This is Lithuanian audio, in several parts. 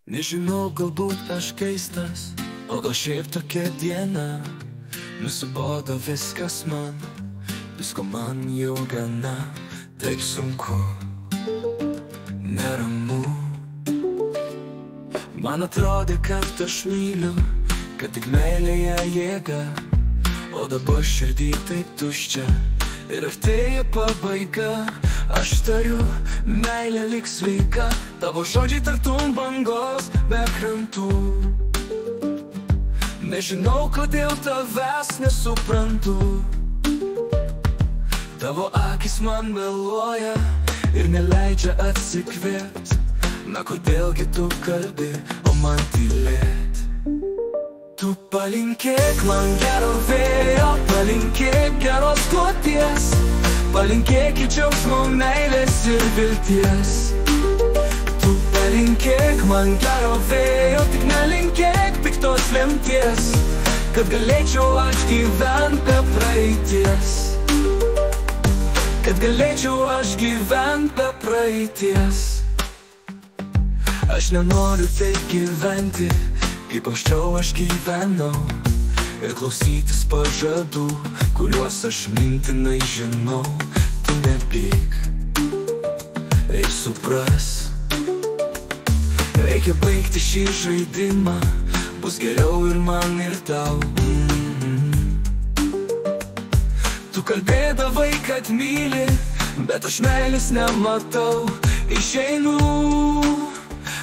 Nežinau, galbūt aš keistas, o gal šiaip tokia diena. Nusibodo viskas man, visko man jau gana. Taip sunku, neramu. Man atrodė, kad aš myliu, kad tik meilėje jėga. O dabar širdį taip tuščia ir artėja pabaiga. Aš tariu, meilė liks sveika, tavo žodžiai tartum bangos be krantų. Nežinau, kodėl tavęs nesuprantu. Tavo akis man meluoja ir neleidžia atsikvėpt. Na kodėlgi tu kalbi, o man tylėt? Tu palinkėk man gero vėjo, palinkėk geros kloties, palinkėk džiaugsmo, meilės ir vilties. Tu palinkėk man gero vėjo, tik nelinkėk piktos lemties, kad galėčiau aš gyvent be praeities. Kad galėčiau aš gyvent be praeities. Aš nenoriu taip gyventi, kaip anksčiau aš gyvenau, ir klausytis pažadų, kuriuos aš mintinai žinau. Tu nepyk, eik supras, reikia baigti šį žaidimą, bus geriau ir man ir tau. Tu kalbėdavai, kad myli, bet aš meilės nematau. Išeinu,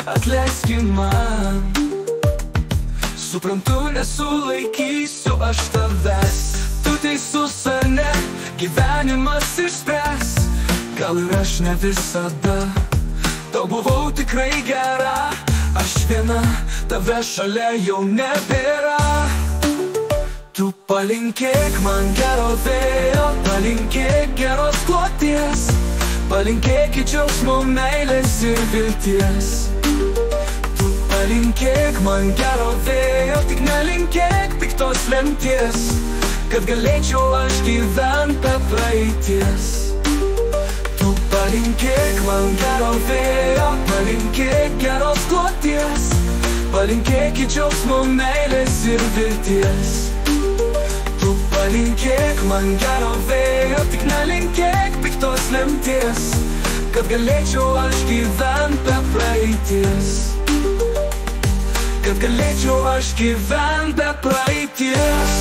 atleiski man, suprantu, nesulaikysiu aš tavęs. Tu teisus ar ne, gyvenimas išspręs. Gal ir aš ne visada tau buvau tikrai gera. Aš viena, tave šalia jau nebėra. Tu palinkėk man gero vėjo, palinkėk geros kloties, palinkėk džiaugsmo, meilės ir vilties. Tu palinkėk man gero vėjo, tik nelinkėk piktos lemties, kad galėčiau aš gyvent be praeities. Tu palinkėk man gero vėjo, palinkėk geros kloties, palinkėk džiaugsmo, meilės ir vilties. Tu palinkėk man gero vėjo, tik nelinkėk piktos lemties, kad galėčiau aš gyvent be praeities. Kad galėčiau aš gyvent be praeities.